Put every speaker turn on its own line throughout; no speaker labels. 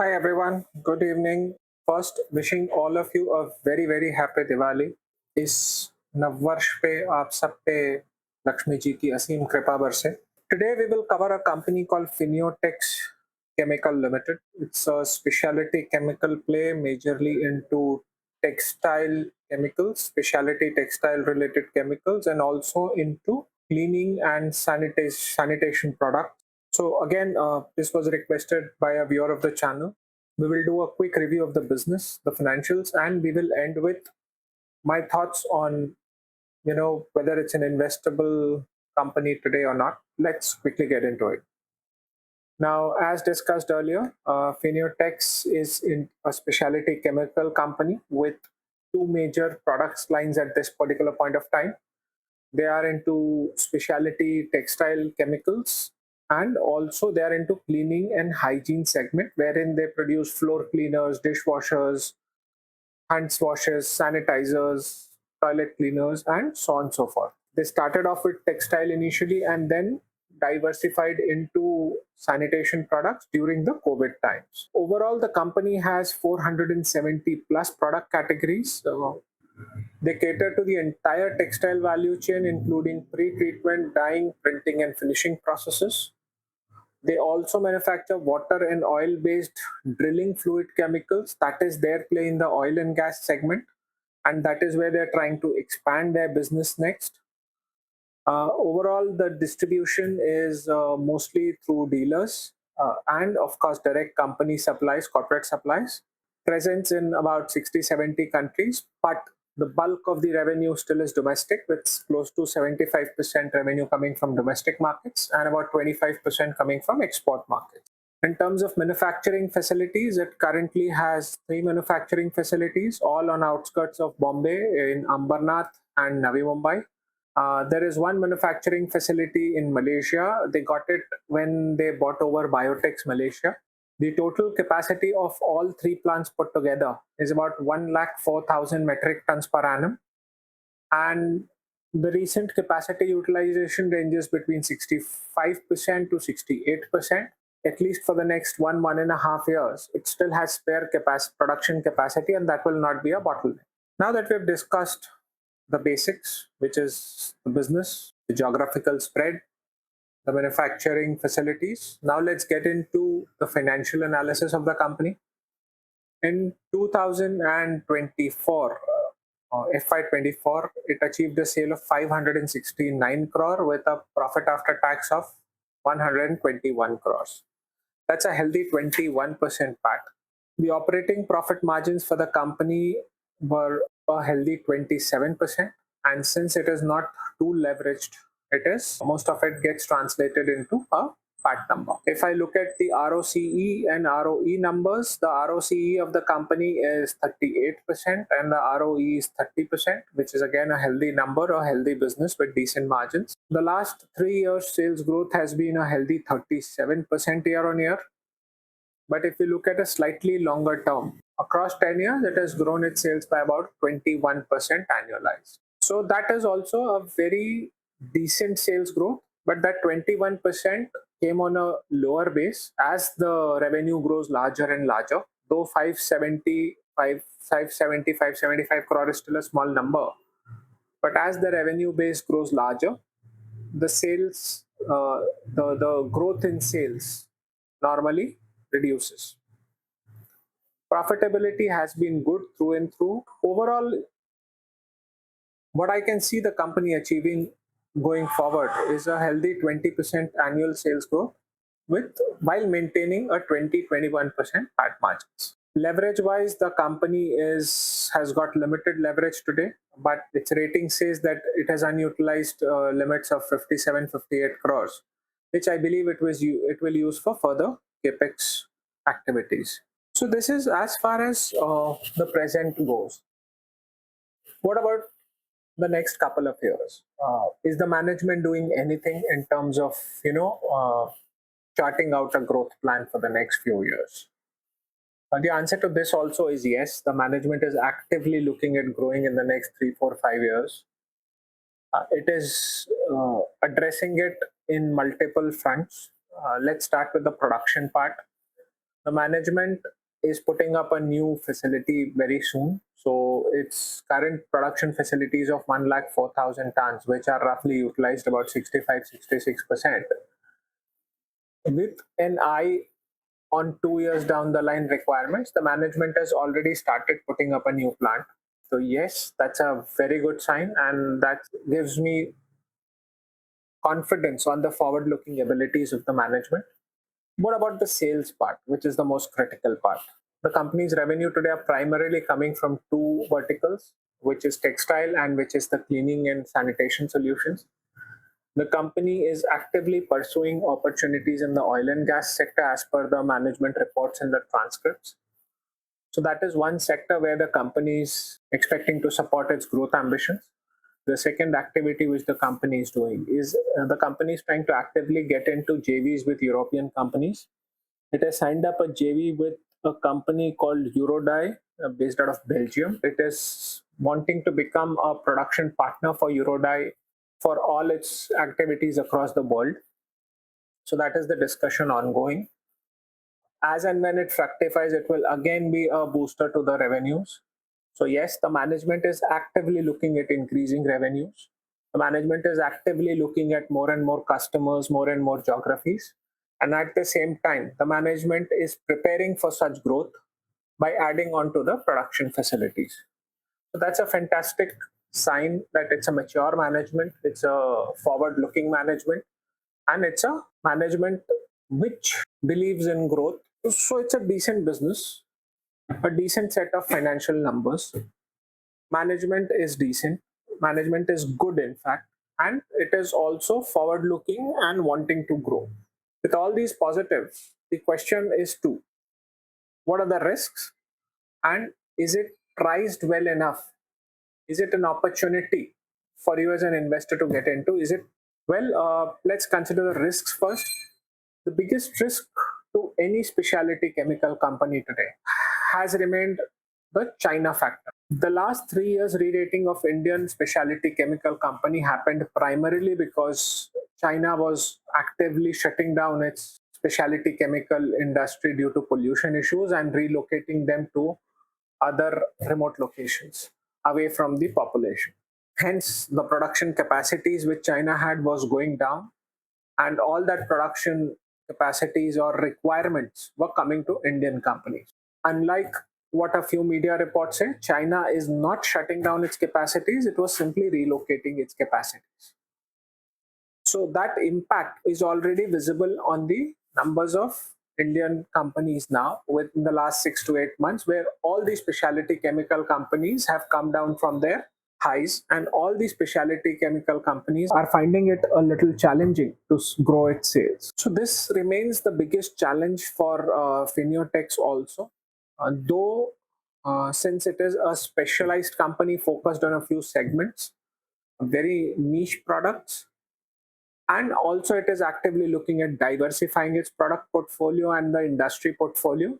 Hi everyone, good evening. First, wishing all of you a very happy Diwali. इस नववर्ष पे आप सब पे लक्ष्मी जी की असीम कृपा बरसे. Today we will cover a company called Fineotex Chemical Limited. It's a specialty chemical play majorly into textile chemicals, specialty textile related chemicals, and also into cleaning and sanitation products. So again, this was requested by a viewer of the channel. We will do a quick review of the business, the financials, and we will end with my thoughts on whether it's an investable company today or not. Let's quickly get into it. Now, as discussed earlier, Fineotex is in a specialty chemical company with two major products lines at this particular point of time. They are into specialty textile chemicals, and also they are into cleaning and hygiene segment, wherein they produce floor cleaners, dishwashers, hand washes, sanitizers, toilet cleaners, and so on and so forth. They started off with textile initially and then diversified into sanitation products during the COVID times. Overall, the company has 470 plus product categories. They cater to the entire textile value chain, including pre-treatment, dyeing, printing, and finishing processes. They also manufacture water and oil-based drilling fluid chemicals. That is their play in the oil and gas segment, and that is where they're trying to expand their business next. Overall, the distribution is mostly through dealers and, of course, direct company supplies, corporate supplies. Presence in about 60, 70 countries, but the bulk of the revenue still is domestic, with close to 75% revenue coming from domestic markets and about 25% coming from export markets. In terms of manufacturing facilities, it currently has three manufacturing facilities, all on outskirts of Bombay in Ambernath and Navi Mumbai. There is one manufacturing facility in Malaysia. They got it when they bought over Biotex Malaysia. The total capacity of all three plants put together is about 104,000 metric tons per annum. And the recent capacity utilization ranges between 65% to 68%, at least for the next 1.5 years. It still has spare production capacity, and that will not be a bottleneck. Now that we've discussed the basics, which is the business, the geographical spread, the manufacturing facilities, now let's get into the financial analysis of the company. In 2024, FY24, it achieved a sale of 569 crore with a profit after tax of 121 crores. That's a healthy 21% PAT. The operating profit margins for the company were a healthy 27%. And since it is not too leveraged, it is most of it gets translated into a PAT number. If I look at the ROCE and ROE numbers, the ROCE of the company is 38% and the ROE is 30%, which is again a healthy number, a healthy business with decent margins. The last 3 years sales growth has been a healthy 37% year on year. But if you look at a slightly longer term, across 10 years, it has grown its sales by about 21% annualized. So that is also a very decent sales growth, but that 21% came on a lower base as the revenue grows larger and larger. Though 575 crore is still a small number, but as the revenue base grows larger, the sales, the growth in sales normally reduces. Profitability has been good through and through. Overall, what I can see the company achieving going forward is a healthy 20% annual sales growth with while maintaining a 20-21% PAT margins. Leverage wise, the company has got limited leverage today, but its rating says that it has unutilized limits of 57-58 crores, which I believe it will use for further capex activities. So this is as far as the present goes. What about the next couple of years? Is the management doing anything in terms of charting out a growth plan for the next few years? The answer to this also is yes. The management is actively looking at growing in the next 3, 4, 5 years. It is addressing it in multiple fronts. Let's start with the production part. The management is putting up a new facility very soon. So its current production facilities of 104,000 tons, which are roughly utilized about 65-66%, with an eye on 2 years down the line requirements, the management has already started putting up a new plant. So yes, that's a very good sign, and that gives me confidence on the forward looking abilities of the management. What about the sales part, which is the most critical part? The company's revenue today are primarily coming from two verticals, which is textile and which is the cleaning and sanitation solutions. The company is actively pursuing opportunities in the oil and gas sector as per the management reports and the transcripts. So that is one sector where the company is expecting to support its growth ambitions. The second activity which the company is doing is the company is trying to actively get into JVs with European companies. It has signed up a JV with a company called Eurodye, based out of Belgium. It is wanting to become a production partner for Eurodye for all its activities across the world. So that is the discussion ongoing. As and when it fructifies, it will again be a booster to the revenues. So yes, the management is actively looking at increasing revenues. The management is actively looking at more and more customers, more and more geographies. And at the same time, the management is preparing for such growth by adding on to the production facilities. So that's a fantastic sign that it's a mature management, it's a forward looking management, and it's a management which believes in growth. So it's a decent business, a decent set of financial numbers. Management is decent, management is good, in fact, and it is also forward looking and wanting to grow. With all these positives, the question is two: what are the risks, and is it priced well enough? Is it an opportunity for you as an investor to get into? Is it well? Let's consider the risks first. The biggest risk to any specialty chemical company today has remained the China factor. The last 3 years re-rating of Indian specialty chemical company happened primarily because China was actively shutting down its specialty chemical industry due to pollution issues and relocating them to other remote locations away from the population. Hence, the production capacities which China had was going down, and all that production capacities or requirements were coming to Indian companies. Unlike what a few media reports say, China is not shutting down its capacities, it was simply relocating its capacities. So that impact is already visible on the numbers of Indian companies now within the last 6 to 8 months, where all these specialty chemical companies have come down from their highs, and all these specialty chemical companies are finding it a little challenging to grow its sales. So this remains the biggest challenge for Fineotex also. Though since it is a specialized company focused on a few segments, very niche products, and also it is actively looking at diversifying its product portfolio and the industry portfolio,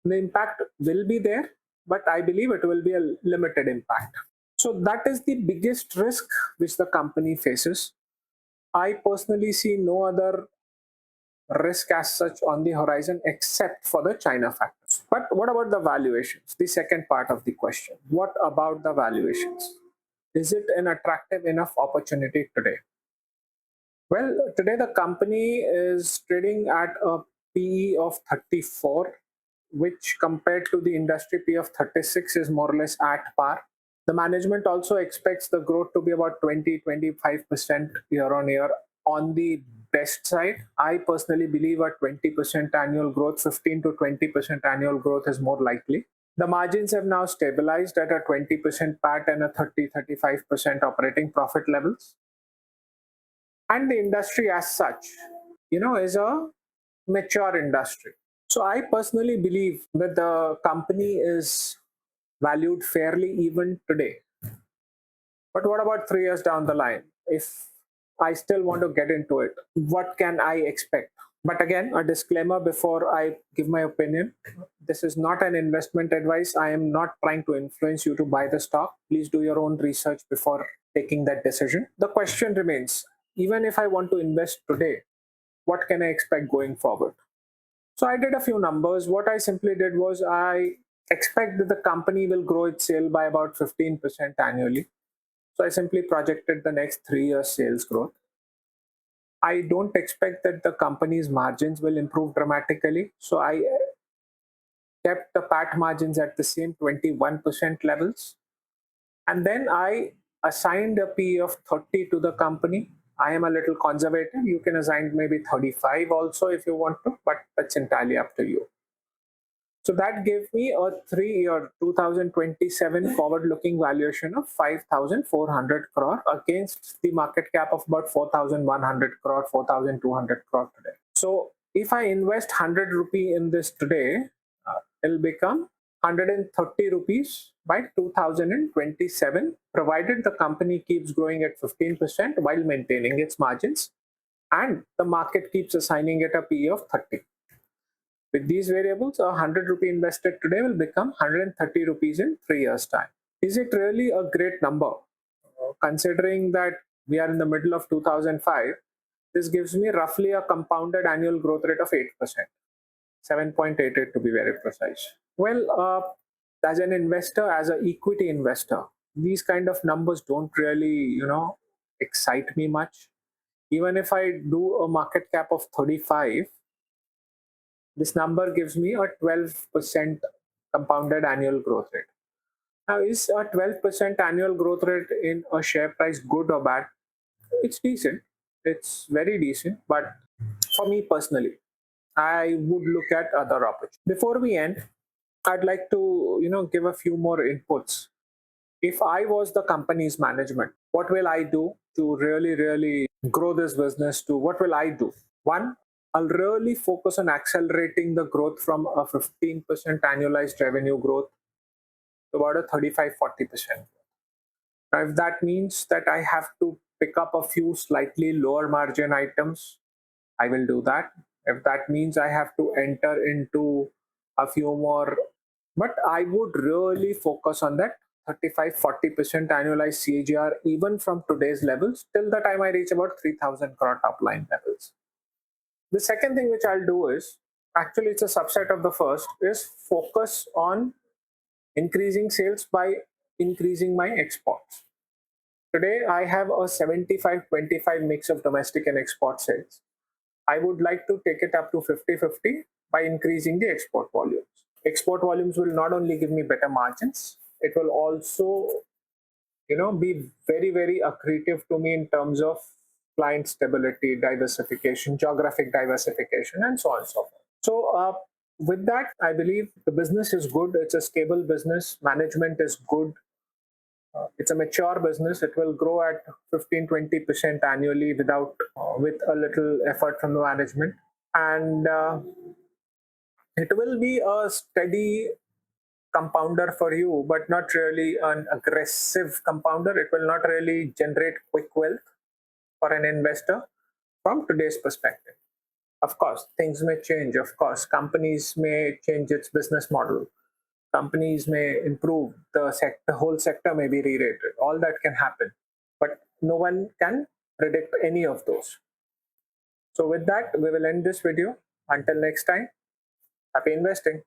the impact will be there, but I believe it will be a limited impact. So that is the biggest risk which the company faces. I personally see no other risk as such on the horizon except for the China factors. But what about the valuations? The second part of the question: what about the valuations? Is it an attractive enough opportunity today? Well, today the company is trading at a PE of 34, which compared to the industry PE of 36 is more or less at par. The management also expects the growth to be about 20-25% year on year on the best side. I personally believe a 20% annual growth, 15 to 20% annual growth is more likely. The margins have now stabilized at a 20% PAT and a 30-35% operating profit levels. And the industry as such, is a mature industry. So I personally believe that the company is valued fairly even today. But what about 3 years down the line? If I still want to get into it, what can I expect? But again, a disclaimer before I give my opinion: this is not an investment advice. I am not trying to influence you to buy the stock. Please do your own research before taking that decision. The question remains: even if I want to invest today, what can I expect going forward? So I did a few numbers. What I simply did was I expect that the company will grow its sale by about 15% annually. So I simply projected the next 3 years sales growth. I don't expect that the company's margins will improve dramatically. So I kept the PAT margins at the same 21% levels. And then I assigned a P of 30 to the company. I am a little conservative. You can assign maybe 35 also if you want to, but that's entirely up to you. So that gave me a 3 year 2027 forward looking valuation of 5,400 crore against the market cap of about 4,100 crore, 4,200 crore today. So if I invest 100 rupee in this today, it'll become 130 rupees by 2027, provided the company keeps growing at 15% while maintaining its margins and the market keeps assigning it a PE of 30. With these variables, a 100 rupee invested today will become 130 rupees in 3 years' time. Is it really a great number? Considering that we are in the middle of 2005, this gives me roughly a compounded annual growth rate of 8%, 7.88 to be very precise. Well, as an investor, as an equity investor, these kind of numbers don't really, excite me much. Even if I do a market cap of 35, this number gives me a 12% compounded annual growth rate. Now, is a 12% annual growth rate in a share price good or bad? It's decent. It's very decent. But for me personally, I would look at other opportunities. Before we end, I'd like to, give a few more inputs. If I was the company's management, what will I do to really, really grow this business? To what will I do? One, I'll really focus on accelerating the growth from a 15% annualized revenue growth to about a 35-40%. Now, if that means that I have to pick up a few slightly lower margin items, I will do that. If that means I have to enter into a few more, but I would really focus on that 35-40% annualized CAGR, even from today's levels, till the time I reach about 3,000 crore top line levels. The second thing which I'll do is, actually it's a subset of the first, is focus on increasing sales by increasing my exports. Today I have a 75-25 mix of domestic and export sales. I would like to take it up to 50-50 by increasing the export volumes. Export volumes will not only give me better margins, it will also, be very, very accretive to me in terms of client stability, diversification, geographic diversification, and so on and so forth. So, with that, I believe the business is good. It's a stable business. Management is good. It's a mature business. It will grow at 15-20% annually with a little effort from the management. And it will be a steady compounder for you, but not really an aggressive compounder. It will not really generate quick wealth for an investor from today's perspective. Of course, things may change. Of course, companies may change its business model. Companies may improve. The whole sector may be re-rated. All that can happen, but no one can predict any of those. So with that, we will end this video. Until next time, happy investing.